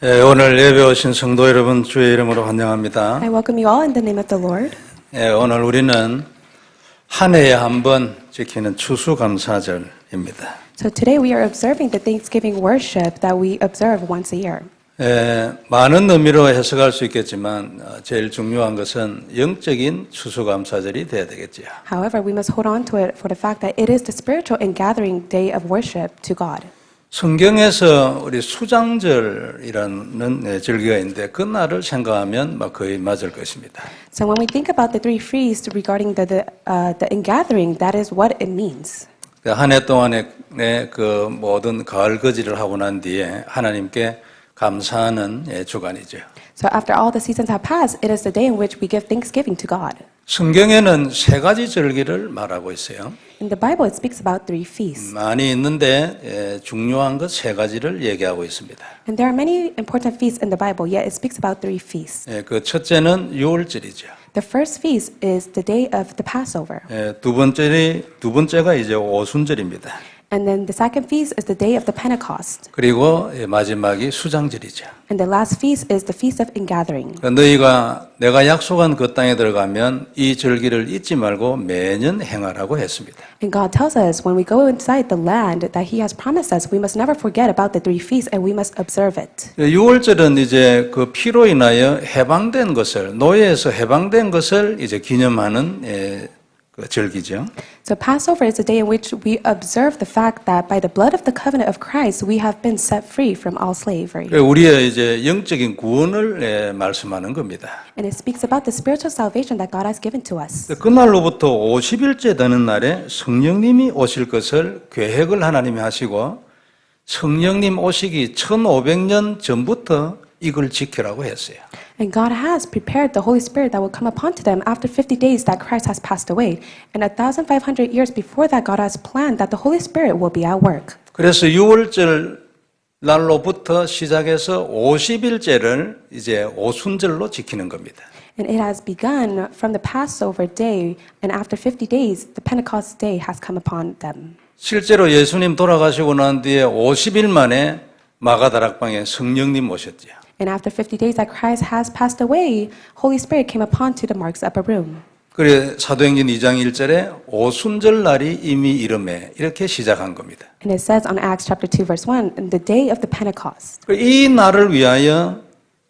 오늘 예배 오신 성도 여러분 주의 이름으로 환영합니다. I welcome you all in the name of the Lord. 오늘 우리는 한 해에 한 번 지키는 추수감사절입니다. So today we are observing the Thanksgiving worship that we observe once a year. 많은 의미로 해석할 수 있겠지만 제일 중요한 것은 영적인 추수감사절이 돼야 되겠지요. However, we must hold on to it for the fact that it is the spiritual and gathering day of worship to God. 성경에서 우리 수장절이라는 절기가 있는데 그 날을 생각하면 거의 맞을 것입니다. So when we think about the three feasts regarding the ingathering, that is what it means. 한 해 동안에 그 모든 가을 거지를 하고 난 뒤에 하나님께 감사하는 주간이죠. So after all the seasons have passed, it is the day in which we give thanksgiving to God. 성경에는 세 가지 절기를 말하고 있어요. In the Bible, it speaks about three feasts. 많이 있는데 중요한 것 세 가지를 얘기하고 있습니다. And there are many important feasts in the Bible, yet it speaks about three feasts. 그 첫째는 유월절이죠. The first feast is the day of the Passover. 두 번째가 이제 오순절입니다. And then the second feast is the day of the Pentecost. 그리고 마지막이 수장절이죠. And the last feast is the Feast of Ingathering. 너희가 내가 약속한 그 땅에 들어가면 이 절기를 잊지 말고 매년 행하라고 했습니다. And God tells us when we go inside the land that He has promised us, we must never forget about the three feasts and we must observe it. 유월절은 이제 그 피로 인하여 해방된 것을 노예에서 해방된 것을 이제 기념하는 그 절기죠. So Passover is the day in which we observe the fact that by the blood of the covenant of Christ, we have been set free from all slavery. 우리의 이제 영적인 구원을 말씀하는 겁니다. And it speaks about the spiritual salvation that God has given to us. 그날로부터 50일째 되는 날에 성령님이 오실 것을 계획을 하나님이 하시고 성령님 오시기 1500년 전부터 이걸 지키라고 했어요. And God has prepared the Holy Spirit that will come upon to them after 50 days that Christ has passed away. And 1,500 years before that, God has planned that the Holy Spirit will be at work. 그래서 유월절 날로부터 시작해서 50일째를 이제 오순절로 지키는 겁니다. And it has begun from the Passover day, and after 50 days, the Pentecost day has come upon them. 실제로 예수님 돌아가시고 난 뒤에 50일 만에 마가다락방에 성령님 오셨죠. And after 50 days that Christ has passed away, Holy Spirit came upon to the Mark's upper room. 그래 사도행전 2장 1절에 오순절 날이 이미 이름에 이렇게 시작한 겁니다. And it says on Acts chapter 2 verse 1, in the day of the Pentecost. 이 날을 위하여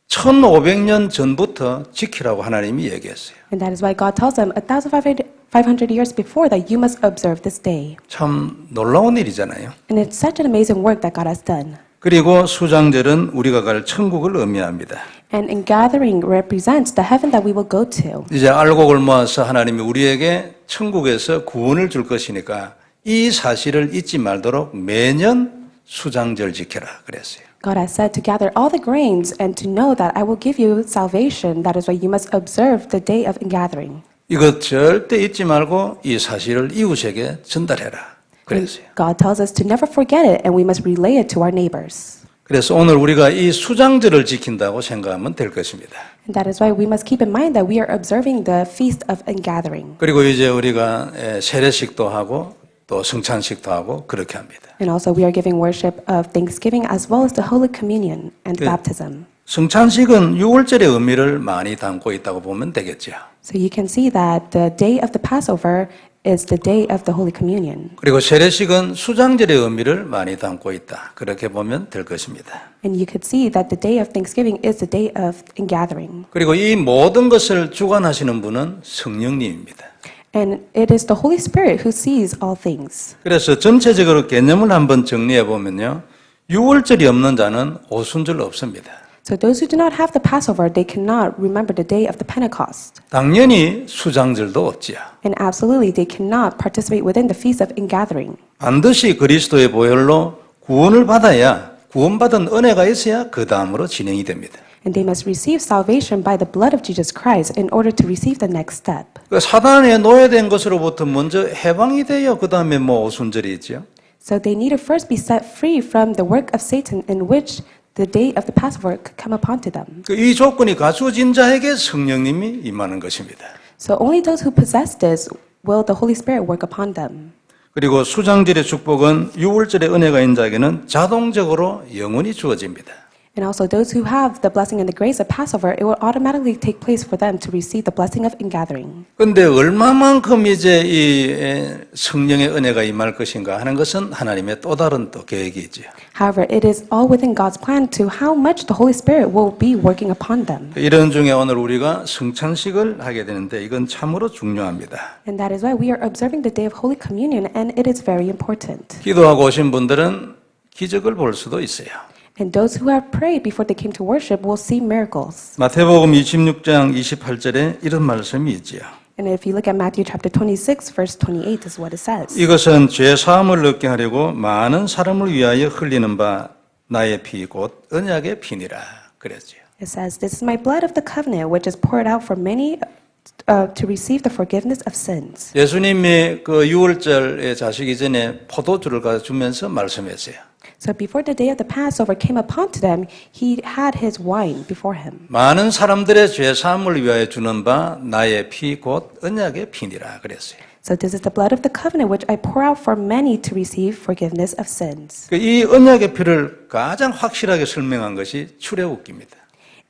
1500년 전부터 지키라고 하나님이 얘기했어요. And that is why God tells them 1,500 years before that you must observe this day. 참 놀라운 일이잖아요. And it's such an amazing work that God has done. 그리고 수장절은 우리가 갈 천국을 의미합니다. And ingathering represents the heaven that we will go to. 이제 알곡을 모아서 하나님이 우리에게 천국에서 구원을 줄 것이니까 이 사실을 잊지 말도록 매년 수장절 지켜라 그랬어요. God has said to gather all the grains and to know that I will give you salvation. That is why you must observe the day of ingathering. 이거 절대 잊지 말고 이 사실을 이웃에게 전달해라 그랬어요. God tells us to never forget it and we must relay it to our neighbors. 그래서 오늘 우리가 이 수장절을 지킨다고 생각하면 될 것입니다. And that is why we must keep in mind that we are observing the feast of ingathering. 그리고 이제 우리가 세례식도 하고 또 성찬식도 하고 그렇게 합니다. And also we are giving worship of thanksgiving as well as the Holy Communion and baptism. 성찬식은 유월절의 의미를 많이 담고 있다고 보면 되겠죠. So you can see that the day of the Passover is the day of the Holy Communion. 그리고 세례식은 수장절의 의미를 많이 담고 있다. 그렇게 보면 될 것입니다. And you could see that the day of Thanksgiving is the day of ingathering. 그리고 이 모든 것을 주관하시는 분은 성령님입니다. And it is the Holy Spirit who sees all things. 그래서 전체적으로 개념을 한번 정리해 보면요. 유월절이 없는 자는 오순절 없습니다. So those who do not have the Passover, they cannot remember the day of the Pentecost. 당연히 수장절도 없지요. And absolutely, they cannot participate within the feast of ingathering. 반드시 그리스도의 보혈로 구원을 받아야 구원받은 은혜가 있어야 그 다음으로 진행이 됩니다. And they must receive salvation by the blood of Jesus Christ in order to receive the next step. 사단에 노예된 것으로부터 먼저 해방이 돼요. 그 다음에 오순절이 있죠. So they need to first be set free from the work of Satan in which the day of the Passover could come upon to them. 이 조건이 갖추어진 자에게 성령님이 임하는 것입니다. So only those who possess this will the Holy Spirit work upon them. 그리고 수장절의 축복은 유월절의 은혜가 있는 자에게는 자동적으로 영원히 주어집니다. And also those who have the blessing and the grace of Passover, it will automatically take place for them to receive the blessing of ingathering. 근데 얼마만큼 이제 이 성령의 은혜가 임할 것인가 하는 것은 하나님의 또 다른 또 계획이지요. However, it is all within God's plan to how much the Holy Spirit will be working upon them. 이런 중에 오늘 우리가 성찬식을 하게 되는데 이건 참으로 중요합니다. And that is why we are observing the day of Holy Communion, and it is very important. 기도하고 오신 분들은 기적을 볼 수도 있어요. And those who have prayed before they came to worship will see miracles. 마태복음 26장 28절에 이런 말씀이 있지요. And if you look at Matthew chapter 26, verse 28, this is what it says. 이것은 죄 사함을 얻게 하려고 많은 사람을 위하여 흘리는 바 나의 피 곧 언약의 피니라 그랬지요. It says, "This is my blood of the covenant, which is poured out for many to receive the forgiveness of sins." 예수님이 그 유월절에 자시기 전에 포도주를 가져 주면서 말씀했어요. So before the day of the Passover came upon to them, he had his wine before him. 많은 사람들의 죄 사함을 위하여 주는 바 나의 피 곧 언약의 피니라 그랬어요. So this is the blood of the covenant which I pour out for many to receive forgiveness of sins. 이 언약의 피를 가장 확실하게 설명한 것이 출애굽기입니다.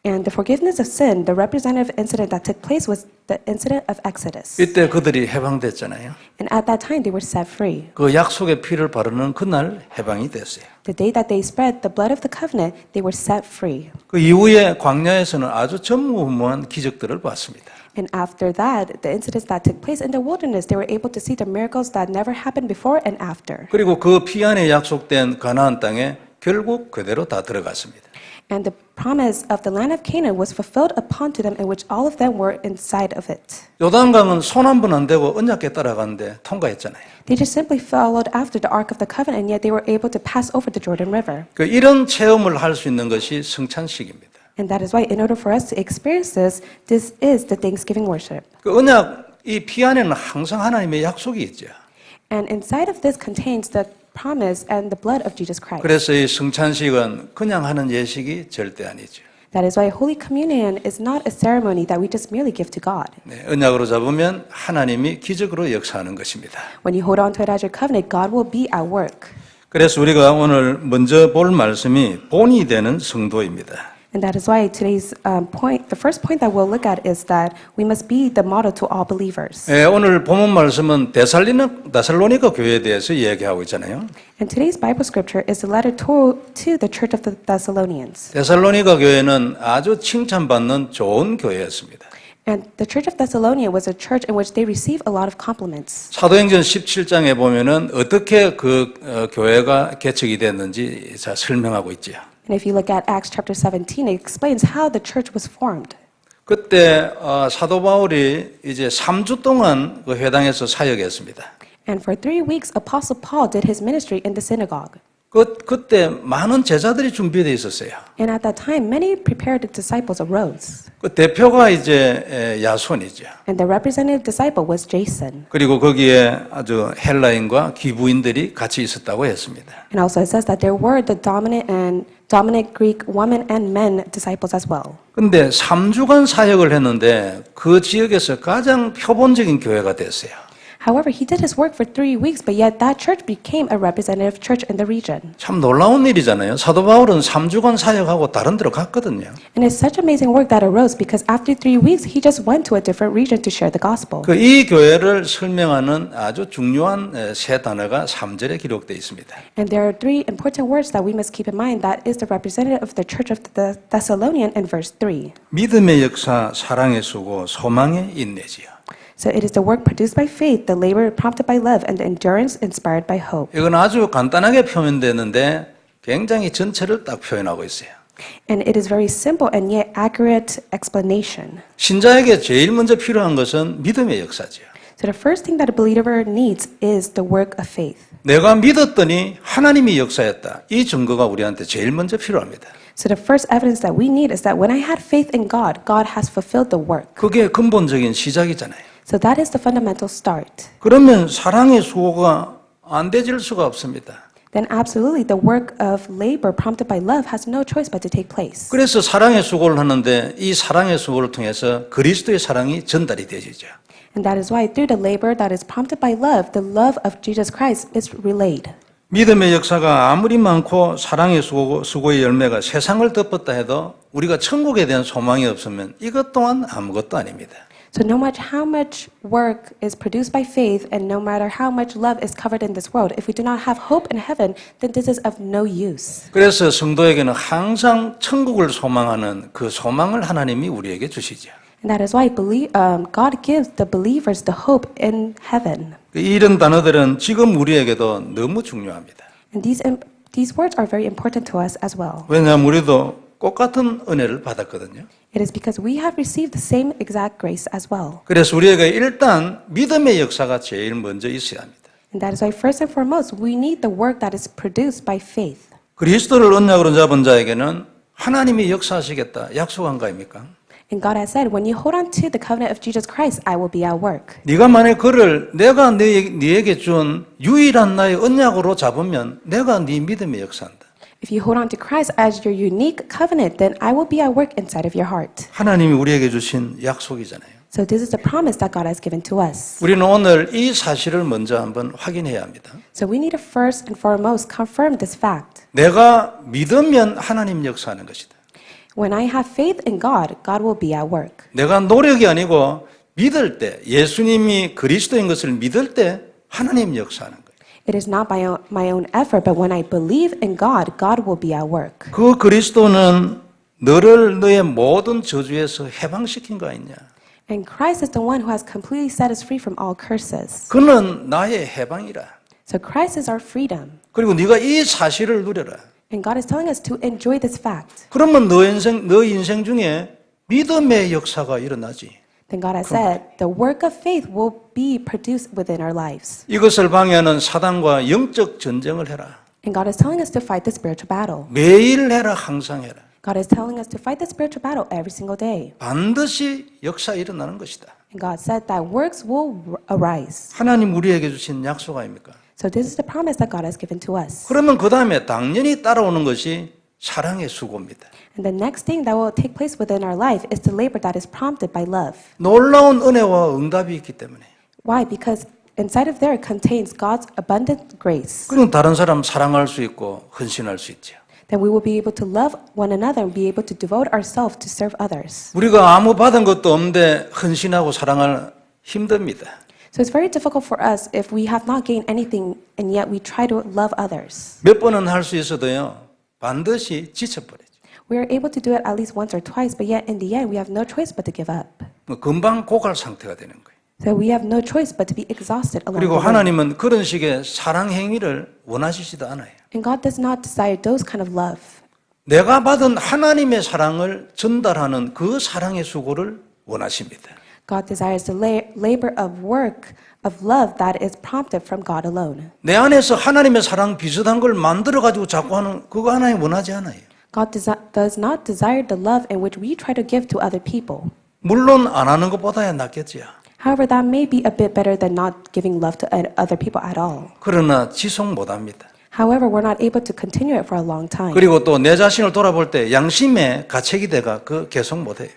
And the forgiveness of sin, the representative incident that took place was the incident of Exodus. 이때 그들이 해방됐잖아요. And at that time they were set free. 그 약속의 피를 바르는 그날 해방이 됐어요. The day that they spread the blood of the covenant, they were set free. 그 이후에 광야에서는 아주 전무후무한 기적들을 봤습니다. And after that, the incidents that took place in the wilderness, they were able to see the miracles that never happened before and after. 그리고 그 피 안에 약속된 가나안 땅에 결국 그대로 다 들어갔습니다. And the promise of the land of Canaan was fulfilled upon to them, in which all of them were inside of it. 요단강은 손 한 번 안 대고 언약궤 따라가는데 통과했잖아요. They just simply followed after the Ark of the Covenant, and yet they were able to pass over the Jordan River. 그 이런 체험을 할 수 있는 것이 성찬식입니다. And that is why, in order for us to experience this, this is the Thanksgiving worship. 그 언약 이 피 안에는 항상 하나님의 약속이 있죠. And inside of this contains the promise and the blood of Jesus Christ. 그래서 이 성찬식은 그냥 하는 예식이 절대 아니죠. That is why Holy Communion is not a ceremony that we just merely give to God. 네, 언약으로 잡으면 하나님이 기적으로 역사하는 것입니다. When you hold on to it as your covenant, God will be at work. 그래서 우리가 오늘 먼저 볼 말씀이 본이 되는 성도입니다. And that is why today's point, the first point that we'll look at is that we must be the model to all believers. 예, 오늘 본문 말씀은 데살로니가 교회에 대해서 얘기하고 있잖아요. And today's Bible scripture is the letter to the church of the Thessalonians. 데살로니가 교회는 아주 칭찬받는 좋은 교회였습니다. And the church of Thessalonia was a church in which they received a lot of compliments. 사도행전 17장에 보면은 어떻게 그 교회가 개척이 됐는지 자 설명하고 있지요. And if you look at Acts chapter 17, it explains how the church was formed. 그때 사도 바울이 이제 3주 동안 그 회당에서 사역했습니다. And for 3 weeks, Apostle Paul did his ministry in the synagogue. 그때 많은 제자들이 준비되어 있었어요. And at that time, many prepared disciples arose. 그 대표가 이제 야손이죠. And the representative disciple was Jason. 그리고 거기에 아주 헬라인과 기부인들이 같이 있었다고 했습니다. And also it says that there were the dominant Greek women and men disciples as well. 근데 3주간 사역을 했는데 그 지역에서 가장 표본적인 교회가 됐어요. However, he did his work for 3 weeks, but yet that church became a representative church in the region. 참 놀라운 일이잖아요. 사도 바울은 3주간 사역하고 다른 데로 갔거든요. And it's such amazing work that arose because after 3 weeks, he just went to a different region to share the gospel. 이 교회를 설명하는 아주 중요한 세 단어가 3절에 기록되어 있습니다. And there are 3 important words that we must keep in mind that is the representative of the church of the Thessalonian in verse 3. 믿음의 역사, 사랑의 수고, 소망의 인내지요. So it is the work produced by faith, the labor prompted by love, and the endurance inspired by hope. 이건 아주 간단하게 표현되는데 굉장히 전체를 딱 표현하고 있어요. And it is very simple and yet accurate explanation. 신자에게 제일 먼저 필요한 것은 믿음의 역사죠. So the first thing that a believer needs is the work of faith. 내가 믿었더니 하나님이 역사했다. 이 증거가 우리한테 제일 먼저 필요합니다. So the first evidence that we need is that when I had faith in God, God has fulfilled the work. 그게 근본적인 시작이잖아요. So that is the fundamental start. 그러면 사랑의 수고가 안 되질 수가 없습니다. Then absolutely the work of labor prompted by love has no choice but to take place. 그래서 사랑의 수고를 하는데 이 사랑의 수고를 통해서 그리스도의 사랑이 전달이 되지죠. And that is why through the labor that is prompted by love, the love of Jesus Christ is relayed. 믿음의 역사가 아무리 많고 사랑의 수고의 열매가 세상을 덮었다 해도 우리가 천국에 대한 소망이 없으면 이것 또한 아무것도 아닙니다. So no matter how much work is produced by faith and no matter how much love is covered in this world, if we do not have hope in heaven, then this is of no use. 그래서 성도에게는 항상 천국을 소망하는 그 소망을 하나님이 우리에게 주시죠. And that is why God gives the believers the hope in heaven. 이런 단어들은 지금 우리에게도 너무 중요합니다. And these words are very important to us as well. 왜냐하면 우리도 똑같은 은혜를 받았거든요. It is because we have received the same exact grace as well. 그래서 우리에게 일단 믿음의 역사가 제일 먼저 있어야 합니다. And that is why first and foremost, we need the work that is produced by faith. 그리스도를 언약으로 잡은 자에게는 하나님이 역사하시겠다 약속한 거 아닙니까? And God has said, when you hold on to the covenant of Jesus Christ, I will be at work. 네가 만약 그를 내가 네에게 준 유일한 나의 언약으로 잡으면 내가 네 믿음의 역사한다. If you hold on to Christ as your unique covenant, then I will be at work inside of your heart. 하나님이 우리에게 주신 약속이잖아요. So this is the promise that God has given to us. 우리는 오늘 이 사실을 먼저 한번 확인해야 합니다. So we need to first and foremost confirm this fact. 내가 믿으면 하나님 역사하는 것이다. When I have faith in God, God will be at work. 내가 노력이 아니고 믿을 때, 예수님이 그리스도인 것을 믿을 때 하나님 역사하는 거예요. It is not by my own effort, but when I believe in God, God will be at work. 그 그리스도는 너를 너의 모든 저주에서 해방시킨 거 아니냐? And Christ is the one who has completely set us free from all curses. 그는 나의 해방이라. So Christ is our freedom. 그리고 네가 이 사실을 누려라. And God is telling us to enjoy this fact. 그러면 너 인생 중에 믿음의 역사가 일어나지. Then God has said, the work of faith will be produced within our lives. 이것을 방해하는 사단과 영적 전쟁을 해라. And God is telling us to fight the spiritual battle. 매일 해라, 항상 해라. God is telling us to fight the spiritual battle every single day. 반드시 역사 일어나는 것이다. And God said that works will arise. 하나님 우리에게 주신 약속 아닙니까? So this is the promise that God has given to us. 그러면 그 다음에 당연히 따라오는 것이 사랑의 수고입니다. And the next thing that will take place within our life is the labor that is prompted by love. 놀라운 은혜와 응답이 있기 때문에. Why? Because inside of there contains God's abundant grace. 그럼 다른 사람 사랑할 수 있고 헌신할 수 있죠. Then we will be able to love one another and be able to devote ourselves to serve others. 우리가 아무 받은 것도 없는데 헌신하고 사랑할 힘듭니다. So it's very difficult for us if we have not gained anything and yet we try to love others. 몇 번은 할 수 있어도요, 반드시 지쳐버리죠. We are able to do it at least once or twice, but yet in the end we have no choice but to give up. 금방 고갈 상태가 되는 거예요. So we have no choice but to be exhausted along 그리고 the way. 하나님은 그런 식의 사랑 행위를 원하시지도 않아요. And God does not desire those kind of love. 내가 받은 하나님의 사랑을 전달하는 그 사랑의 수고를 원하십니다. God desires the labor of work of love that is prompted from God alone. 내 안에서 하나님의 사랑 비슷한 걸 만들어가지고 자꾸 하는 그거 하나님 원하지 않아요. God does not desire the love in which we try to give to other people. 물론 안 하는 것보다야 낫겠지요. However, that may be a bit better than not giving love to other people at all. 그러나 지속 못합니다. However, we're not able to continue it for a long time. 그리고 또 내 자신을 돌아볼 때 양심의 가책이 돼가 그 계속 못해요.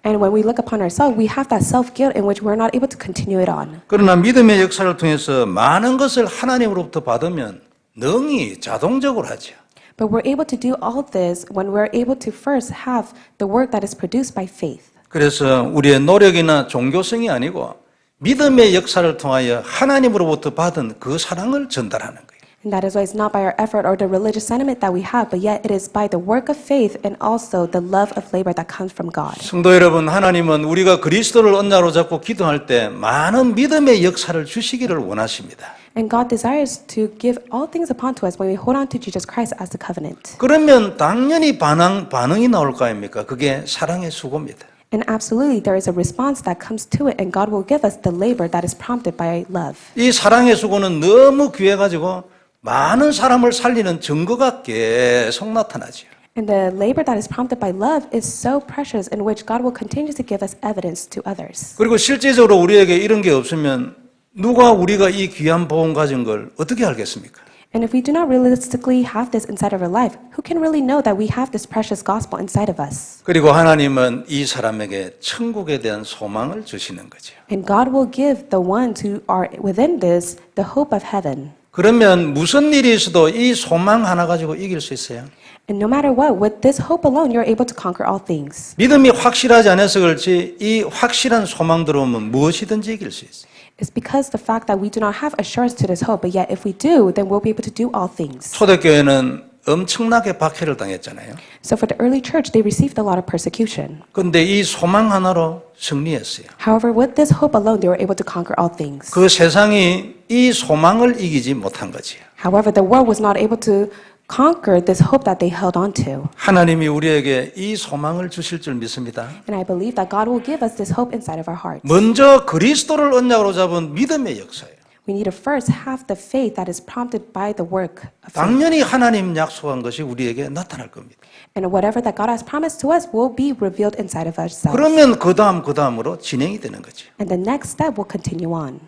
And when we look upon ourselves, we have that self-guilt in which we're not able to continue it on. 그러나 믿음의 역사를 통해서 많은 것을 하나님으로부터 받으면 능히 자동적으로 하죠. But we're able to do all this when we're able to first have the work that is produced by faith. 그래서 우리의 노력이나 종교성이 아니고 믿음의 역사를 통하여 하나님으로부터 받은 그 사랑을 전달하는 거예요. And that is why it's not by our effort or the religious sentiment that we have, but yet it is by the work of faith and also the love of labor that comes from God. 성도 여러분, 하나님은 우리가 그리스도를 언약으로 잡고 기도할 때 많은 믿음의 역사를 주시기를 원하십니다. And God desires to give all things upon to us when we hold on to Jesus Christ as the covenant. 그러면 당연히 반응이 나올 거 아닙니까? 그게 사랑의 수고입니다. And absolutely, there is a response that comes to it, and God will give us the labor that is prompted by love. 이 사랑의 수고는 너무 귀해가지고 많은 사람을 살리는 증거가 계속 나타나죠. And the labor that is prompted by love is so precious, in which God will continue to give us evidence to others. 그리고 실제적으로 우리에게 이런 게 없으면 누가 우리가 이 귀한 복음 가진 걸 어떻게 알겠습니까? And if we do not realistically have this inside of our life, who can really know that we have this precious gospel inside of us? 그리고 하나님은 이 사람에게 천국에 대한 소망을 주시는 거죠. And God will give the ones who are within this the hope of heaven. 그러면 무슨 일이 있어도 이 소망 하나 가지고 이길 수 있어요. And no matter what, with this hope alone, you're able to conquer all things. 믿음이 확실하지 않아서 그렇지 이 확실한 소망 들어오면 무엇이든지 이길 수 있어요. It's because the fact that we do not have assurance to this hope, but yet if we do, then we'll be able to do all things. 초대교회는 엄청나게 박해를 당했잖아요. So for the early church, they received a lot of persecution. 그런데 이 소망 하나로 승리했어요. However, with this hope alone, they were able to conquer all things. 그 세상이 이 소망을 이기지 못한 거지요. However, the world was not able to conquer this hope that they held on to. 하나님이 우리에게 이 소망을 주실 줄 믿습니다. And I believe that God will give us this hope inside of our hearts. 먼저 그리스도를 언약으로 잡은 믿음의 역사예요. We need to first have the faith that is prompted by the work of faith. 당연히 하나님 약속한 것이 우리에게 나타날 겁니다. And whatever that God has promised to us will be revealed inside of ourselves. 그러면 그 다음으로 진행이 되는 거죠. And the next step will continue on.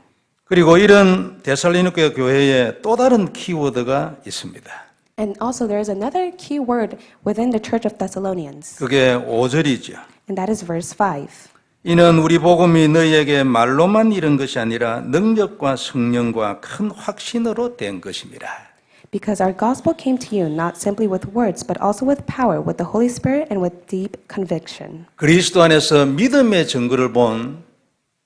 그리고 이런 데살로니가 교회에 또 다른 키워드가 있습니다. And also there is another key word within the church of Thessalonians, 그게 5절이죠. and that is verse 5. 이는 우리 복음이 너희에게 말로만 이른 것이 아니라 능력과 성령과 큰 확신으로 된 것입니다. Because our gospel came to you not simply with words, but also with power, with the Holy Spirit, and with deep conviction. 그리스도 안에서 믿음의 증거를 본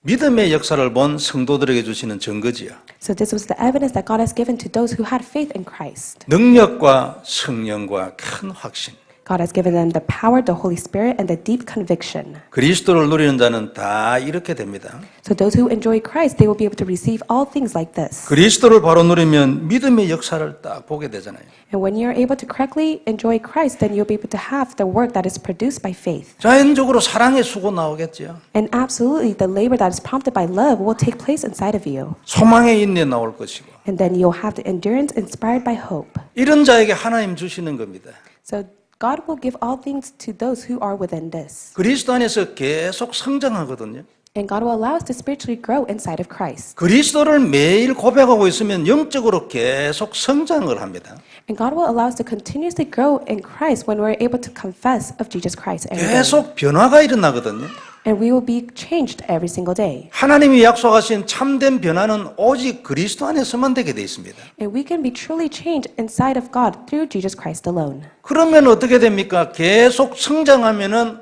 믿음의 역사를 본 성도들에게 주시는 증거지요. So this was the evidence that God has given to those who had faith in Christ. 능력과 성령과 큰 확신. God has given them the power, the Holy Spirit, and the deep conviction. 그리스도를 누리는 자는 다 이렇게 됩니다. So those who enjoy Christ, they will be able to receive all things like this. 그리스도를 바로 누리면 믿음의 역사를 딱 보게 되잖아요. And when you're able to correctly enjoy Christ, then you'll be able to have the work that is produced by faith. 자연적으로 사랑의 수고 나오겠죠. And absolutely, the labor that is prompted by love will take place inside of you. 소망의 인내 나올 것이고. And then you'll have the endurance inspired by hope. 이런 자에게 하나님 주시는 겁니다. So God will give all things to those who are within this. 그리스도 안에서 계속 성장하거든요. And God will allow us to spiritually grow inside of Christ. 그리스도를 매일 고백하고 있으면 영적으로 계속 성장을 합니다. And God will allow us to continuously grow in Christ when we're able to confess of Jesus Christ every day. 계속 변화가 일어나거든요. And we will be changed every single day. 하나님이 약속하신 참된 변화는 오직 그리스도 안에서만 되게 돼 있습니다. And we can be truly changed inside of God through Jesus Christ alone. 그러면 어떻게 됩니까? 계속 성장하면은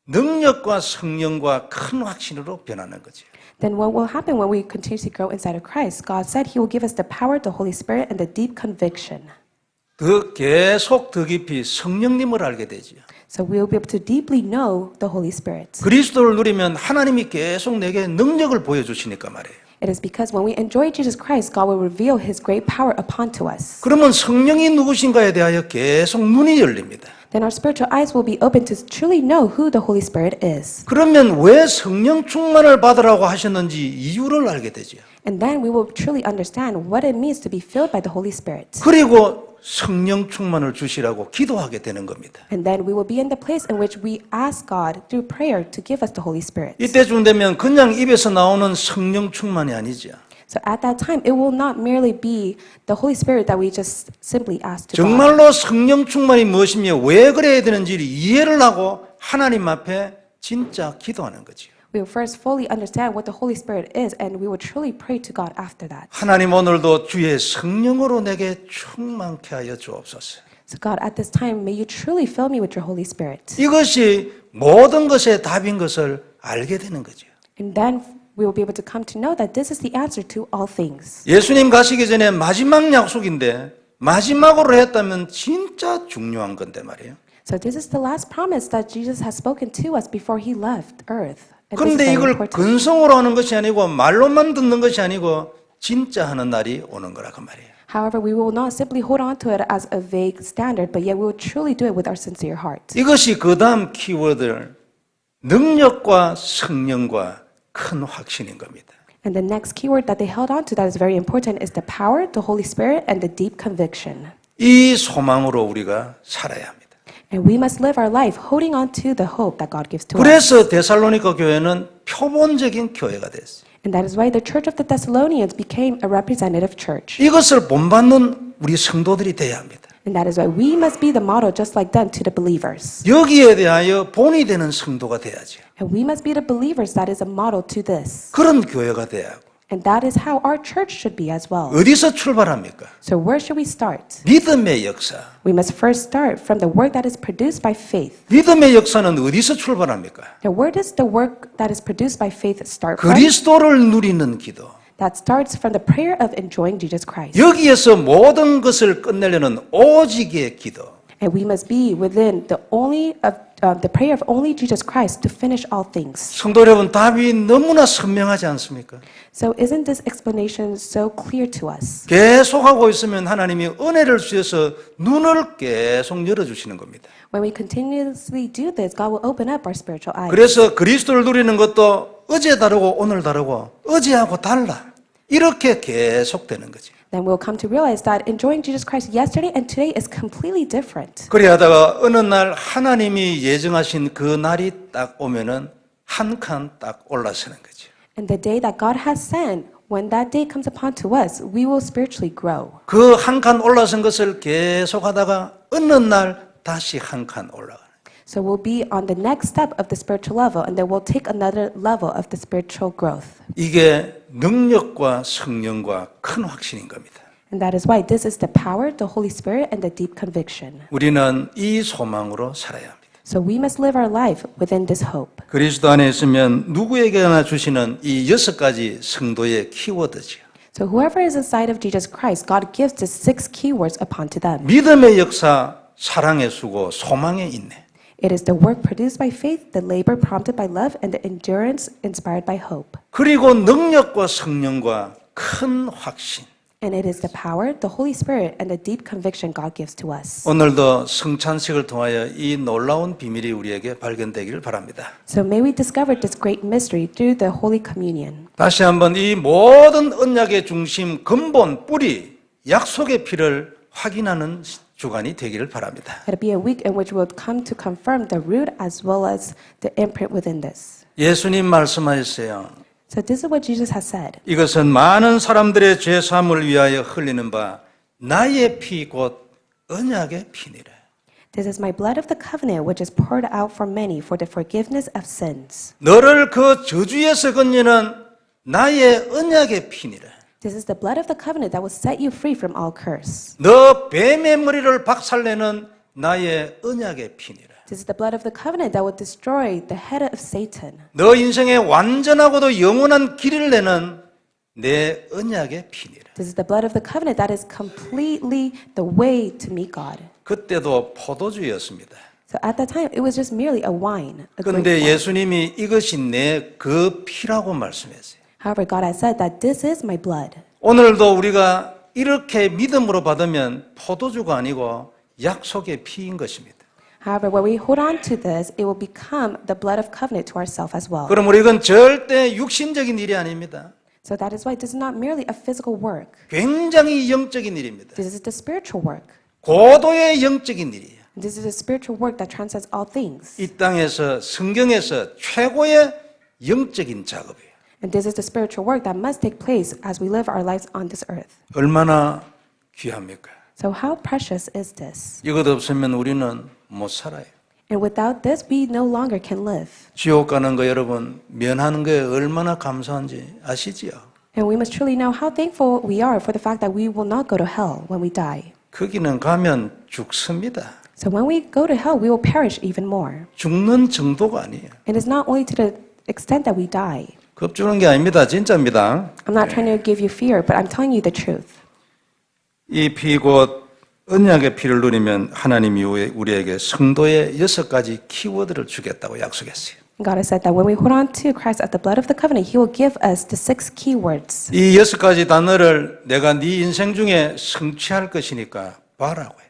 능력과 성령과 큰 확신으로 변하는 거죠. Then what will happen when we continuously grow inside of Christ? God said He will give us the power, the Holy Spirit, and the deep conviction. 계속 더 깊이 성령님을 알게 되죠. So we will be able to deeply know the Holy Spirit. 그리스도를 누리면 하나님이 계속 내게 능력을 보여주시니까 말이에요. It is because when we enjoy Jesus Christ, God will reveal His great power upon to us. 그러면 성령이 누구신가에 대하여 계속 눈이 열립니다. Then our spiritual eyes will be open to truly know who the Holy Spirit is. 그러면 왜 성령 충만을 받으라고 하셨는지 이유를 알게 되죠. And then we will truly understand what it means to be filled by the Holy Spirit. 그리고 성령 충만을 주시라고 기도하게 되는 겁니다. And then we will be in the place in which we ask God through prayer to give us the Holy Spirit. 이때쯤 되면 그냥 입에서 나오는 성령 충만이 아니죠. So at that time, it will not merely be the Holy Spirit that we just simply ask to God. 정말로 성령 충만이 무엇이며 왜 그래야 되는지를 이해를 하고 하나님 앞에 진짜 기도하는 거죠. We will first fully understand what the Holy Spirit is, and we will truly pray to God after that. 하나님 오늘도 주의 성령으로 내게 충만케 하여 주옵소서. So God, at this time, may you truly fill me with your Holy Spirit. 이것이 모든 것의 답인 것을 알게 되는 거죠. And then we will be able to come to know that this is the answer to all things. 예수님 가시기 전에 마지막 약속인데 마지막으로 했다면 진짜 중요한 건데 말이에요. So this is the last promise that Jesus has spoken to us before He left earth. And this is 그런데 very 이걸 important. 근성으로 하는 것이 아니고 말로만 듣는 것이 아니고 진짜 하는 날이 오는 거라 그 말이에요. However, we will not simply hold on to it as a vague standard, but yet we will truly do it with our sincere heart. 이것이 그 다음 키워드 능력과 성령과 큰 확신인 겁니다. And the next keyword that they held on to that is very important is the power, the Holy Spirit, and the deep conviction. 이 소망으로 우리가 살아야 합니다. And we must live our life holding on to the hope that God gives to us. 그래서 데살로니가 교회는 표본적인 교회가 됐어요. And that is why the church of the Thessalonians became a representative church. 이것을 본받는 우리 성도들이 돼야 합니다. And that is why we must be the model just like them to the believers. 여기에 대하여 본이 되는 성도가 돼야죠. And we must be the believers that is a model to this. 그런 교회가 돼야 하고. And that is how our church should be as well. 어디서 출발합니까? So where should we start? 믿음의 역사. We must first start from the work that is produced by faith. 믿음의 역사는 어디서 출발합니까? Now, where does the work that is produced by faith start from? 그리스도를 누리는 기도. That starts from the prayer of enjoying Jesus Christ. 여기에서 모든 것을 끝내려는 오직의 기도. And we must be within the prayer of only Jesus Christ to finish all things. 성도 여러분, 답이 너무나 선명하지 않습니까? So isn't this explanation so clear to us? 계속하고 있으면 하나님이 은혜를 주셔서 눈을 계속 열어주시는 겁니다. When we continuously do this, God will open up our spiritual eyes. 그래서 그리스도를 누리는 것도 어제 다르고 오늘 다르고 어제하고 달라. 이렇게 계속되는 거지. Then we'll come to realize that enjoying Jesus Christ yesterday and today is completely different. 그래 하다가 어느 날 하나님이 예정하신 그 날이 딱 오면은 한 칸 딱 올라서는 거죠. And the day that God has sent, when that day comes upon to us, we will spiritually grow. 그 한 칸 올라선 것을 계속하다가 어느 날 다시 한 칸 올라가는. So we'll be on the next step of the spiritual level, and then we'll take another level of the spiritual growth. 이게 능력과 성령과 큰 확신인 겁니다. And that is why this is the power, the Holy Spirit, and the deep conviction. 우리는 이 소망으로 살아야 합니다. So we must live our life within this hope. 그리스도 안에 있으면 누구에게나 주시는 이 6가지 성도의 키워드죠. So whoever is inside of Jesus Christ, God gives the 6 keywords upon to them. 믿음의 역사, 사랑의 수고, 소망의 인내. It is the work produced by faith, the labor prompted by love, and the endurance inspired by hope. 그리고 능력과 성령과 큰 확신. And it is the power, the Holy Spirit, and the deep conviction God gives to us. 오늘도 성찬식을 통하여 이 놀라운 비밀이 우리에게 발견되기를 바랍니다. So may we discover this great mystery through the Holy Communion. 다시 한번 이 모든 언약의 중심, 근본, 뿌리, 약속의 피를 확인하는 주간이 되기를 바랍니다. Let it be a week in which we'll come to confirm the root as well as the imprint within this. 예수님 말씀하셨어요. So this is what Jesus has said. 이것은 많은 사람들의 죄 사함을 위하여 흘리는 바 나의 피 곧 언약의 피니라. This is my blood of the covenant which is poured out for many for the forgiveness of sins. 너를 그 저주에서 건지는 나의 언약의 피니라. This is the blood of the covenant that will set you free from all curse. 너 뱀의 머리를 박살내는 나의 언약의 피니라. This is the blood of the covenant that will destroy the head of Satan. 너 인생의 완전하고도 영원한 길을 내는 내 언약의 피니라. This is the blood of the covenant that is completely the way to meet God. 그때도 포도주였습니다. So at that time, it was just merely a wine, a grape 그런데 wine. 예수님이 이것이 내 그 피라고 말씀했어요. However, God has said that this is my blood. 오늘도 우리가 이렇게 믿음으로 받으면 포도주가 아니고 약속의 피인 것입니다. However, when we hold on to this, it will become the blood of covenant to ourselves as well. 그럼 우리 이건 절대 육신적인 일이 아닙니다. So that is why this is not merely a physical work. 굉장히 영적인 일입니다. This is the spiritual work. 고도의 영적인 일이에요. This is a spiritual work that transcends all things. 이 땅에서 성경에서 최고의 영적인 작업이에요. And this is the spiritual work that must take place as we live our lives on this earth. 얼마나 귀합니까? So how precious is this? 이것 없으면 우리는 못 살아요. And without this, we no longer can live. 지옥 가는 거 여러분 면하는 거에 얼마나 감사한지 아시지요? And we must truly know how thankful we are for the fact that we will not go to hell when we die. 거기는 가면 죽습니다. So when we go to hell, we will perish even more. 죽는 정도가 아니에요. And it's not only to the extent that we die. 겁주는 게 아닙니다. 진짜입니다. I'm not trying to give you fear, but I'm telling you the truth. 이 피 곧 언약의 피를 누리면 하나님이 우리에게 성도의 6가지 키워드를 주겠다고 약속했어요. God has said that when we hold on to Christ at the blood of the covenant, He will give us the 6 keywords. 이 6가지 단어를 내가 네 인생 중에 성취할 것이니까 봐라고 해요.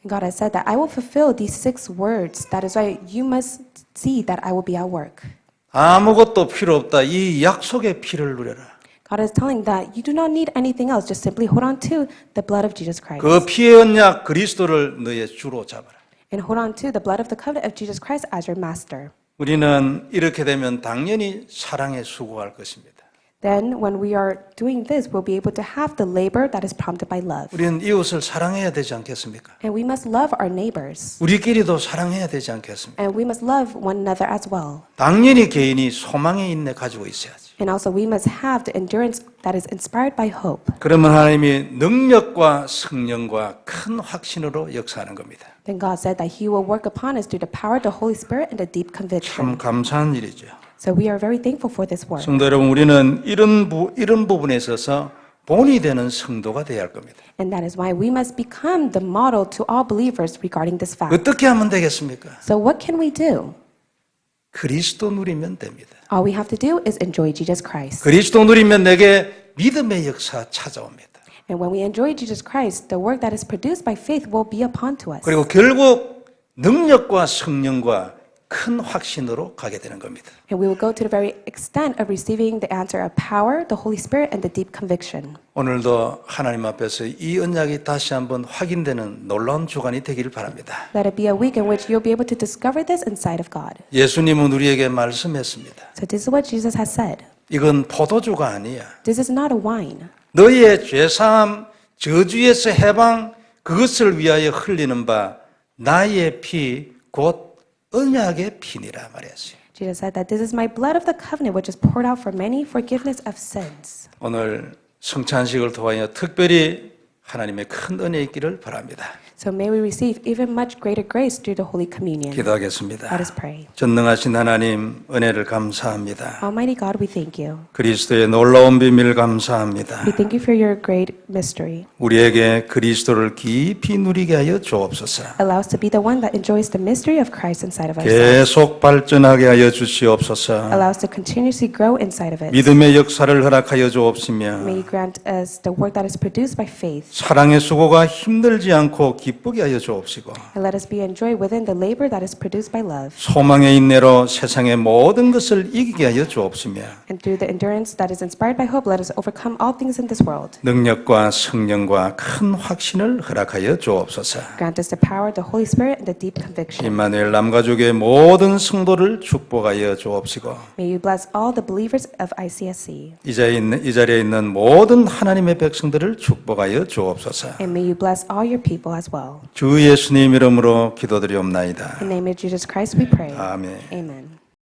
God has said that I will fulfill these 6 words. That is why you must see that I will be at work. 아무것도 필요 없다. 이 약속의 피를 누려라. God is telling that you do not need anything else. Just simply hold on to the blood of Jesus Christ. 그 피의 언약 그리스도를 너의 주로 잡아라. And hold on to the blood of the covenant of Jesus Christ as your master. 우리는 이렇게 되면 당연히 사랑에 수고할 것입니다. Then when we are doing this, we'll be able to have the labor that is prompted by love. 우리는 이웃을 사랑해야 되지 않겠습니까? And we must love our neighbors. 우리끼리도 사랑해야 되지 않겠습니까? And we must love one another as well. 당연히 개인이 소망의 인내 가지고 있어야지. And also we must have the endurance that is inspired by hope. 그러면 하나님이 능력과 성령과 큰 확신으로 역사하는 겁니다. Then God said that He will work upon us through the power of the Holy Spirit and the deep 참 conviction. 감사한 일이죠. So we are very thankful for this work. 성도 여러분, 우리는 이런 부분에 있어서 본이 되는 성도가 되어야 할 겁니다. And that is why we must become the model to all believers regarding this fact. 어떻게 하면 되겠습니까? So what can we do? 그리스도 누리면 됩니다. All we have to do is enjoy Jesus Christ. 그리스도 누리면 내게 믿음의 역사 찾아옵니다. And when we enjoy Jesus Christ, the work that is produced by faith will be upon to us. 그리고 결국 능력과 성령과 큰 확신으로 가게 되는 겁니다. And we will go to the very extent of receiving the answer of power, the Holy Spirit, and the deep conviction. 오늘도 하나님 앞에서 이 언약이 다시 한번 확인되는 놀라운 주간이 되기를 바랍니다. Let it be a week in which you'll be able to discover this inside of God. 예수님은 우리에게 말씀했습니다. So this is what Jesus has said. 이건 포도주가 아니야. This is not a wine. 너희의 죄사함, 저주에서 해방, 그것을 위하여 흘리는 바 나의 피, 곧 언약의 피니라 말했어요. Jesus said that this is my blood of the covenant which is poured out for many forgiveness of sins. 오늘 성찬식을 통하여 특별히 하나님의 큰 은혜 있기를 바랍니다. So may we receive even much greater grace through the Holy Communion. 기도하겠습니다. Let us pray. 전능하신 하나님 은혜를 감사합니다. Almighty God, we thank you. 그리스도의 놀라운 비밀 감사합니다. We thank you for your great mystery. 우리에게 그리스도를 깊이 누리게 하여 주옵소서. Allow us to be the one that enjoys the mystery of Christ inside of ourselves. 계속 발전하게 하여 주시옵소서. Allow us to continuously grow inside of it. 믿음의 역사를 허락하여 주옵시며 May you grant us the work that is produced by faith. 사랑의 수고가 힘들지 않고 기쁘게 하여 주옵시고 And let us be enjoyed within the labor that is produced by love. 소망의 인내로 세상의 모든 것을 이기게 하여 주옵시며 And through the endurance that is inspired by hope, let us overcome all things in this world. 능력과 성령과 큰 확신을 허락하여 주옵소서. Grant us the power, the Holy Spirit, and the deep conviction. 임마누엘 남가족의 모든 성도를 축복하여 주옵시고 May you bless all the believers of ICSC. 이 자리에 있는 모든 하나님의 백성들을 축복하여 주옵소서. And may you bless all your people as well. 주 예수님 이름으로 기도드리옵나이다. In the name of Jesus Christ we pray. 아멘. Amen.